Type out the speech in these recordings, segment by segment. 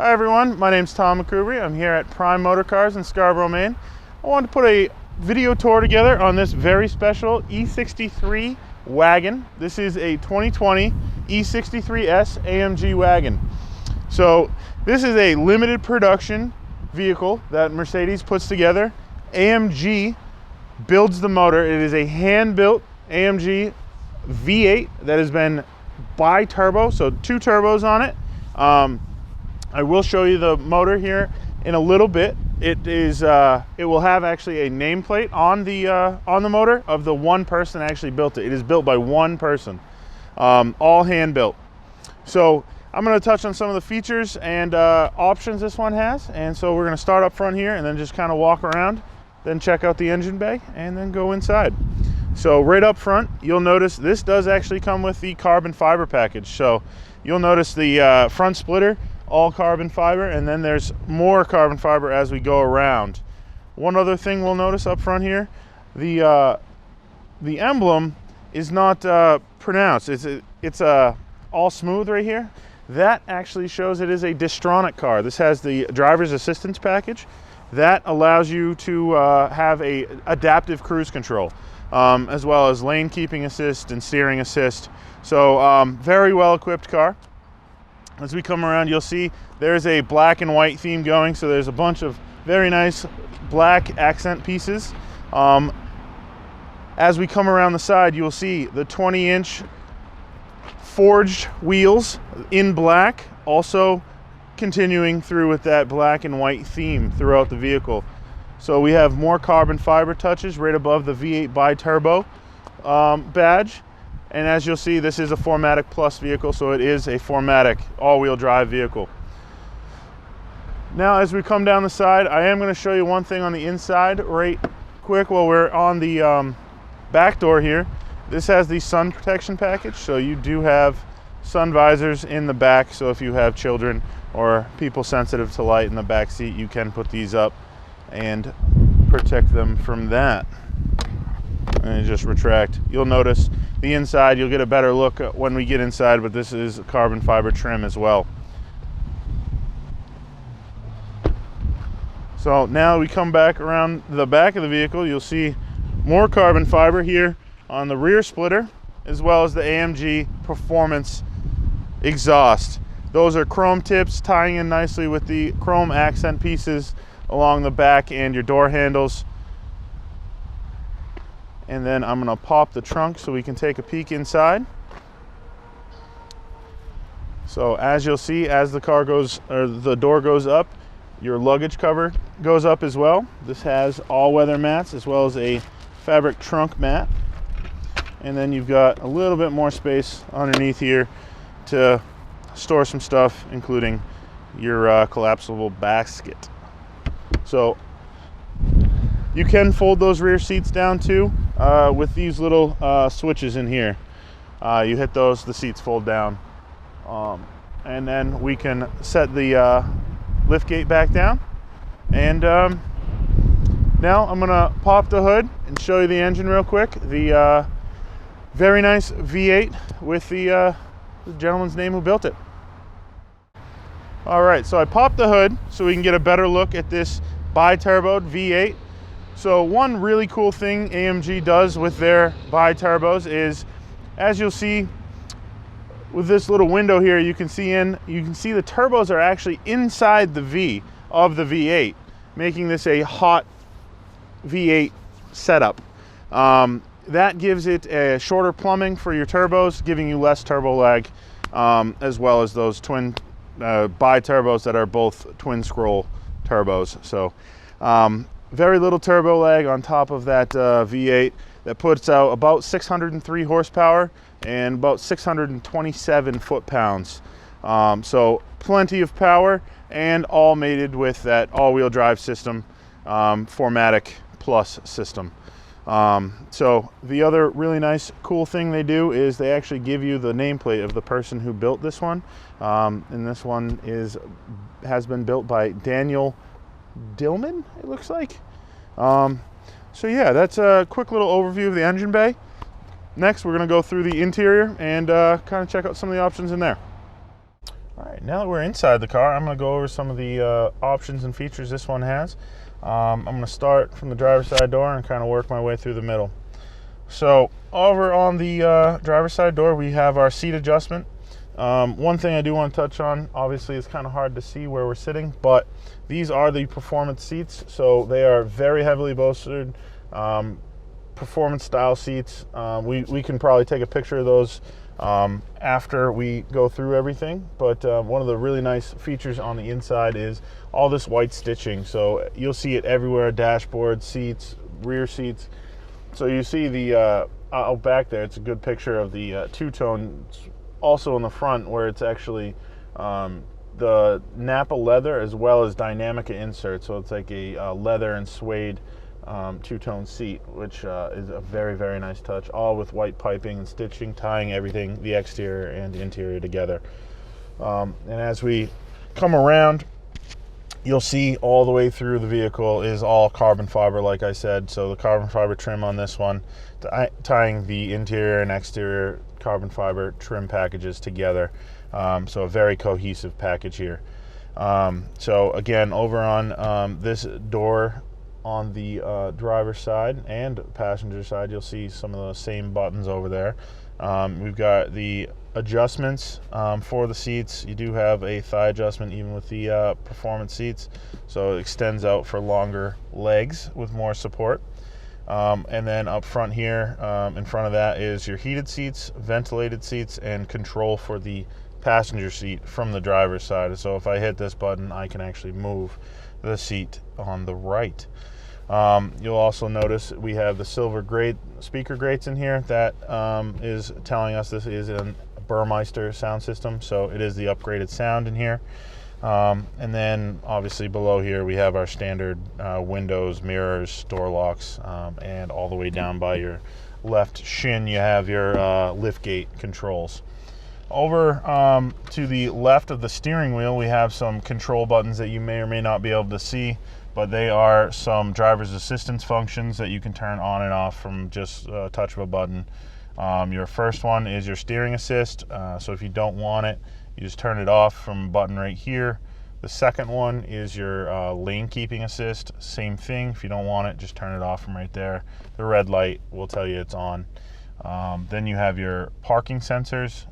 Hi everyone, my name's Tom McCoubry. I'm here at Prime Motor Cars in Scarborough, Maine. I wanted to put a video tour together on this very special E63 wagon. This is a 2020 E63 S AMG Wagon. So this is a limited production vehicle that Mercedes puts together. AMG builds the motor. It is a hand-built AMG V8 that has been bi-turbo, so 2 turbos on it. I will show you the motor here in a little bit. It will have actually a nameplate on the motor of the one person that actually built it. It is built by one person, all hand built. So I'm going to touch on some of the features and options this one has. And so we're going to start up front here and then just kind of walk around, then check out the engine bay and then go inside. So right up front, you'll notice this does actually come with the carbon fiber package. So you'll notice the front splitter, all carbon fiber, and then there's more carbon fiber as we go around. One other thing we'll notice up front here, the emblem is not pronounced. It's all smooth right here. That actually shows it is a Distronic car. This has the driver's assistance package that allows you to have a adaptive cruise control, as well as lane keeping assist and steering assist. So very well equipped car. As we come around, you'll see there's a black and white theme going, so there's a bunch of very nice black accent pieces. As we come around the side, you'll see the 20-inch forged wheels in black, also continuing through with that black and white theme throughout the vehicle. So we have more carbon fiber touches right above the V8 bi-turbo badge. And as you'll see, this is a 4MATIC Plus vehicle, so it is a 4MATIC all-wheel drive vehicle. Now, as we come down the side, I am going to show you one thing on the inside right quick while we're on the back door here. This has the sun protection package, so you do have sun visors in the back, so if you have children or people sensitive to light in the back seat, you can put these up and protect them from that. And just retract. You'll notice the inside, you'll get a better look when we get inside, but this is carbon fiber trim as well. So now we come back around the back of the vehicle, you'll see more carbon fiber here on the rear splitter, as well as the AMG Performance exhaust. Those are chrome tips tying in nicely with the chrome accent pieces along the back and your door handles. And then I'm going to pop the trunk so we can take a peek inside. So as you'll see, as the car goes, or the door goes up, your luggage cover goes up as well. This has all-weather mats as well as a fabric trunk mat. And then you've got a little bit more space underneath here to store some stuff, including your collapsible basket. So you can fold those rear seats down too with these little switches in here. You hit those, the seats fold down. And then we can set the lift gate back down. And now I'm gonna pop the hood and show you the engine real quick. The very nice V8 with the gentleman's name who built it. All right, so I popped the hood so we can get a better look at this bi-turboed V8. So one really cool thing AMG does with their bi-turbos is, as you'll see with this little window here, you can see the turbos are actually inside the V of the V8, making this a hot V8 setup. That gives it a shorter plumbing for your turbos, giving you less turbo lag, as well as those twin bi-turbos that are both twin scroll turbos. So very little turbo lag on top of that V8 that puts out about 603 horsepower and about 627 foot-pounds. So plenty of power, and all mated with that all-wheel drive system, 4MATIC Plus system. So the other really nice cool thing they do is they actually give you the nameplate of the person who built this one. And this one has been built by Daniel Dillman, it looks like. So yeah, that's a quick little overview of the engine bay. Next, we're going to go through the interior and kind of check out some of the options in there. All right, now that we're inside the car, I'm going to go over some of the options and features this one has. I'm going to start from the driver's side door and kind of work my way through the middle. So over on the driver's side door, we have our seat adjustment. One thing I do want to touch on, obviously it's kind of hard to see where we're sitting, but these are the performance seats. So they are very heavily bolstered, performance style seats. We can probably take a picture of those after we go through everything, but one of the really nice features on the inside is all this white stitching. So you'll see it everywhere: dashboard, seats, rear seats. So you see the out back there, it's a good picture of the two-tone. Also in the front, where it's actually the Nappa leather as well as dynamic insert. So it's like a leather and suede two-tone seat, which is a very, very nice touch, all with white piping and stitching, tying everything, the exterior and the interior, together. And as we come around, you'll see all the way through the vehicle is all carbon fiber, like I said. So the carbon fiber trim on this one, tying the interior and exterior carbon fiber trim packages together. So a very cohesive package here. So again, over on this door on the driver's side and passenger side, you'll see some of the same buttons over there. We've got the adjustments for the seats. You do have a thigh adjustment even with the performance seats, so it extends out for longer legs with more support. And then up front here, in front of that is your heated seats, ventilated seats, and control for the passenger seat from the driver's side. So if I hit this button, I can actually move the seat on the right. You'll also notice we have the silver grate speaker grates in here. That is telling us this is a Burmeister sound system, so it is the upgraded sound in here. And then obviously below here we have our standard windows, mirrors, door locks, and all the way down by your left shin you have your lift gate controls. Over to the left of the steering wheel, we have some control buttons that you may or may not be able to see, but they are some driver's assistance functions that you can turn on and off from just a touch of a button. Your first one is your steering assist, so if you don't want it, you just turn it off from a button right here. The second one is your lane keeping assist. Same thing, if you don't want it, just turn it off from right there. The red light will tell you it's on. Then you have your parking sensors.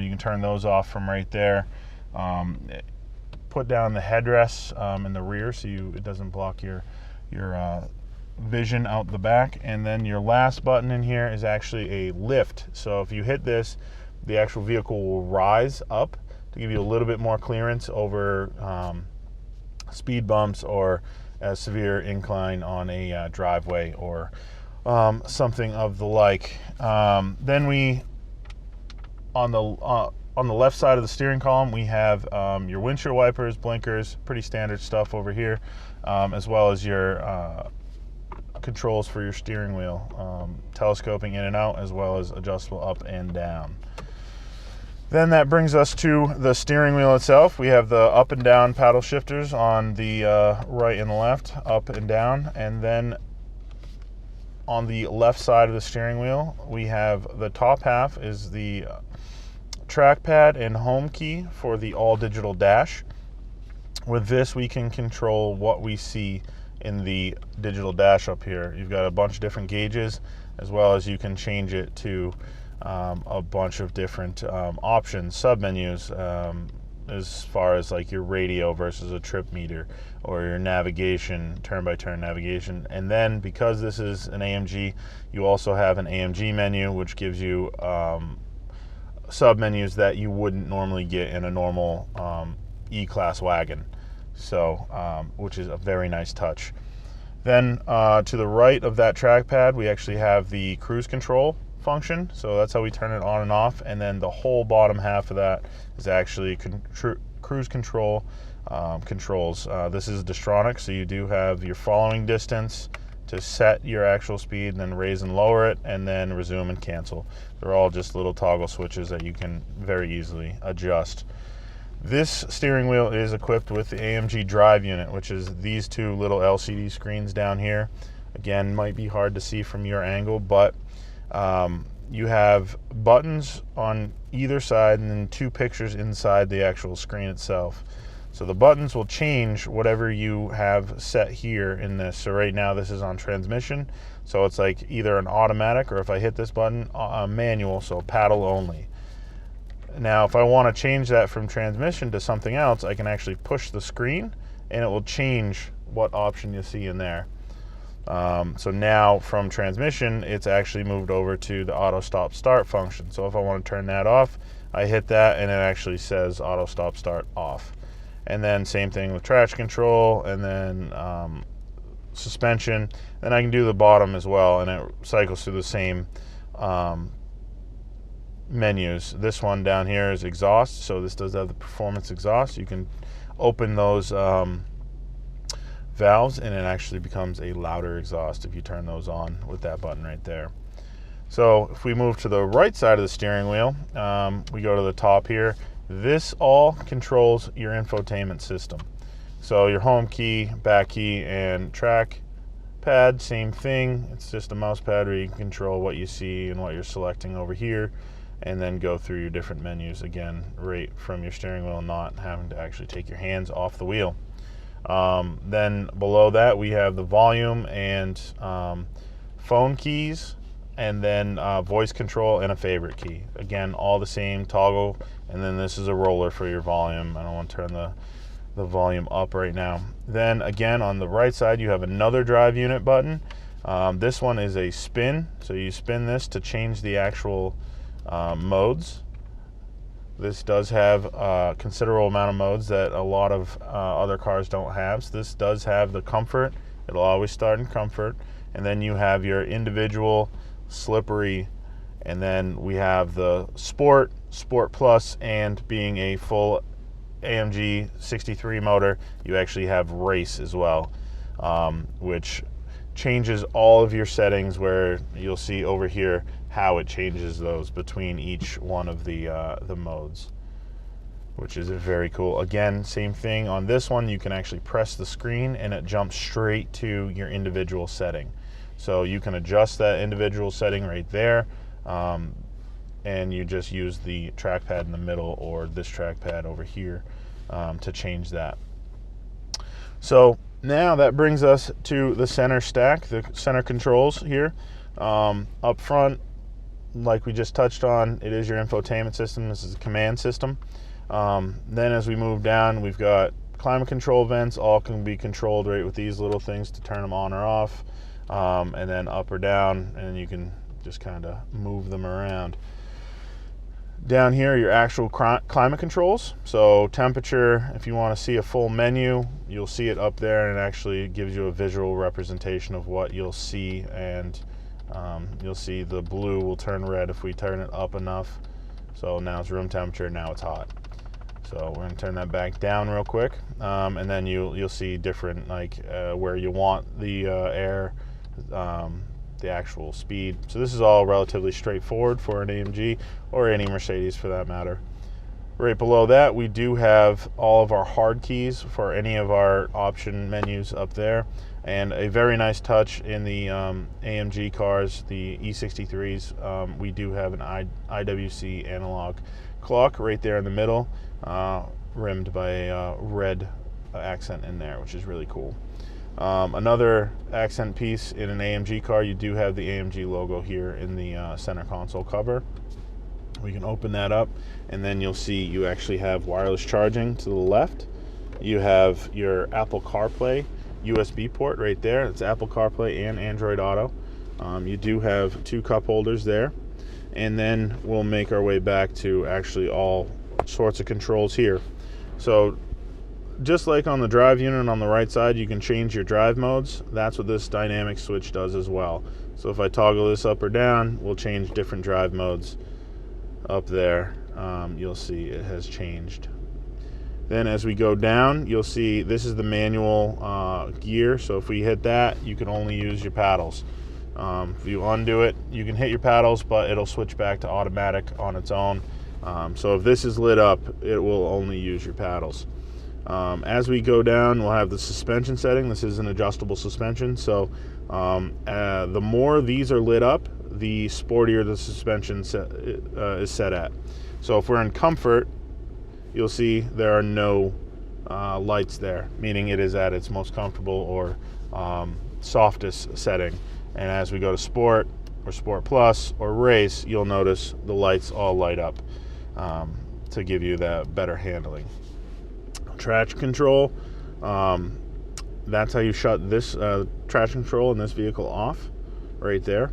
You can turn those off from right there. Put down the headrests in the rear so it doesn't block your vision out the back. And then your last button in here is actually a lift. So if you hit this, the actual vehicle will rise up to give you a little bit more clearance over speed bumps or a severe incline on a driveway or something of the like. Then we, on the left side of the steering column, we have your windshield wipers, blinkers, pretty standard stuff over here, as well as your controls for your steering wheel, telescoping in and out, as well as adjustable up and down. Then that brings us to the steering wheel itself. We have the up and down paddle shifters on the right and the left, up and down. And then on the left side of the steering wheel, we have the top half is the trackpad and home key for the all-digital dash. With this, we can control what we see in the digital dash up here. You've got a bunch of different gauges, as well as you can change it to a bunch of different options, submenus, as far as like your radio versus a trip meter, or your navigation, turn-by-turn navigation. And then because this is an AMG, you also have an AMG menu, which gives you submenus that you wouldn't normally get in a normal E-Class wagon, so which is a very nice touch. Then to the right of that trackpad, we actually have the cruise control function, so that's how we turn it on and off. And then the whole bottom half of that is actually cruise control controls. This is Distronic, so you do have your following distance to set your actual speed, and then raise and lower it, and then resume and cancel. They're all just little toggle switches that you can very easily adjust. This steering wheel is equipped with the AMG Drive unit, which is these two little LCD screens down here. Again, might be hard to see from your angle, but you have buttons on either side and then 2 pictures inside the actual screen itself. So the buttons will change whatever you have set here in this. So right now this is on transmission, so it's like either an automatic, or if I hit this button, manual, so paddle only. Now if I want to change that from transmission to something else, I can actually push the screen and it will change what option you see in there. So now from transmission, it's actually moved over to the auto stop start function. So if I want to turn that off, I hit that and it actually says auto stop start off. And then same thing with traction control, and then suspension. Then I can do the bottom as well, and it cycles through the same menus. This one down here is exhaust, so this does have the performance exhaust. You can open those valves and it actually becomes a louder exhaust if you turn those on with that button right there. So if we move to the right side of the steering wheel, we go to the top here. This all controls your infotainment system. So your home key, back key, and track pad, same thing. It's just a mouse pad where you can control what you see and what you're selecting over here, and then go through your different menus again right from your steering wheel, not having to actually take your hands off the wheel. Then below that we have the volume and phone keys, and then voice control and a favorite key. Again, all the same toggle, and then this is a roller for your volume. I don't want to turn the volume up right now. Then again, on the right side you have another drive unit button. This one is a spin, so you spin this to change the actual modes. This does have a considerable amount of modes that a lot of other cars don't have. So this does have the comfort. It'll always start in comfort, and then you have your individual, slippery, and then we have the sport, sport plus, and being a full AMG 63 motor, you actually have race as well, which changes all of your settings, where you'll see over here how it changes those between each one of the modes, which is very cool. Again, same thing on this one, you can actually press the screen and it jumps straight to your individual setting. So you can adjust that individual setting right there, and you just use the trackpad in the middle or this trackpad over here to change that. So now that brings us to the center stack, the center controls here. Up front, like we just touched on, it is your infotainment system. This is a command system. Then as we move down, we've got climate control vents, all can be controlled right with these little things to turn them on or off, and then up or down, and you can just kind of move them around. Down here, your actual climate controls. So temperature, if you want to see a full menu, you'll see it up there, and it actually gives you a visual representation of what you'll see, and you'll see the blue will turn red if we turn it up enough. So now it's room temperature, now it's hot. So we're gonna turn that back down real quick, and then you'll see different, like where you want the air, the actual speed. So this is all relatively straightforward for an AMG or any Mercedes for that matter. Right below that, we do have all of our hard keys for any of our option menus up there, and a very nice touch in the AMG cars, the E63s, we do have an IWC analog clock right there in the middle, rimmed by a red accent in there, which is really cool. Another accent piece in an AMG car, you do have the AMG logo here in the center console cover. We can open that up, and then you'll see you actually have wireless charging to the left. You have your Apple CarPlay USB port right there. It's Apple CarPlay and Android Auto. You do have 2 cup holders there, and then we'll make our way back to actually all sorts of controls here. So just like on the drive unit on the right side, you can change your drive modes. That's what this dynamic switch does as well. So if I toggle this up or down, we'll change different drive modes up there. You'll see it has changed. Then as we go down, you'll see this is the manual gear. So if we hit that, you can only use your paddles. If you undo it, you can hit your paddles, but it'll switch back to automatic on its own. So if this is lit up, it will only use your paddles. As we go down, we'll have the suspension setting. This is an adjustable suspension, so The more these are lit up, the sportier the suspension is set at. So if we're in comfort, you'll see there are no lights there, meaning it is at its most comfortable or softest setting. And as we go to sport or sport plus or race, you'll notice the lights all light up to give you that better handling. Traction control, that's how you shut this traction control in this vehicle off, right there.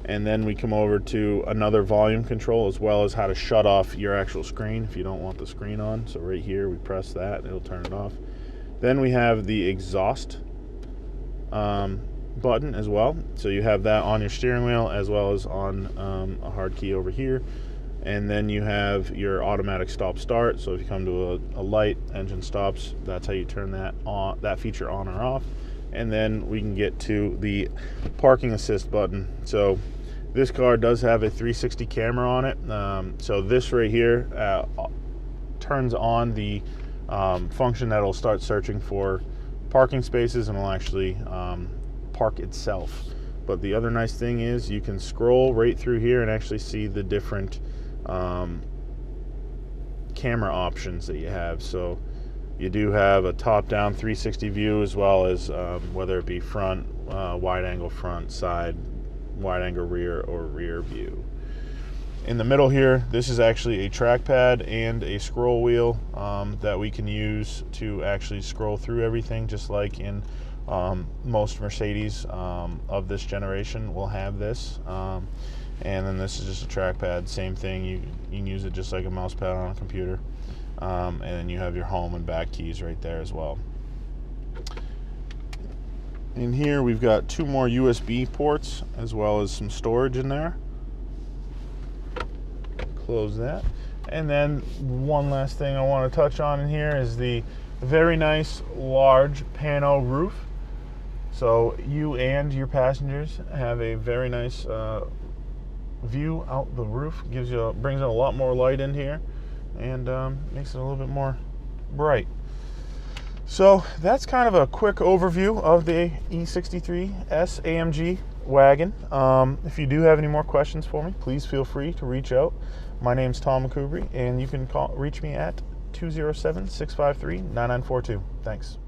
And then we come over to another volume control, as well as how to shut off your actual screen if you don't want the screen on. So right here, we press that, it'll turn it off. Then we have the exhaust button as well. So you have that on your steering wheel, as well as on a hard key over here. And then you have your automatic stop start. So if you come to a light, engine stops, that's how you turn that on, that feature on or off. And then we can get to the parking assist button. So this car does have a 360 camera on it. So this right here turns on the function that'll start searching for parking spaces, and will actually park itself. But the other nice thing is you can scroll right through here and actually see the different camera options that you have. So you do have a top-down 360 view, as well as whether it be front, wide-angle front, side, wide-angle rear, or rear view. In the middle here, this is actually a trackpad and a scroll wheel that we can use to actually scroll through everything, just like in most Mercedes of this generation will have this. And then this is just a trackpad, same thing. You can use it just like a mouse pad on a computer. And then you have your home and back keys right there as well. In here we've got 2 more USB ports, as well as some storage in there. Close that. And then one last thing I want to touch on in here is the very nice large pano roof. So you and your passengers have a very nice view out the roof. Brings in a lot more light in here, and makes it a little bit more bright. So that's kind of a quick overview of the E63 S AMG Wagon. If you do have any more questions for me, please feel free to reach out. My name's Tom McCoubry, and you can reach me at 207-653-9942. Thanks.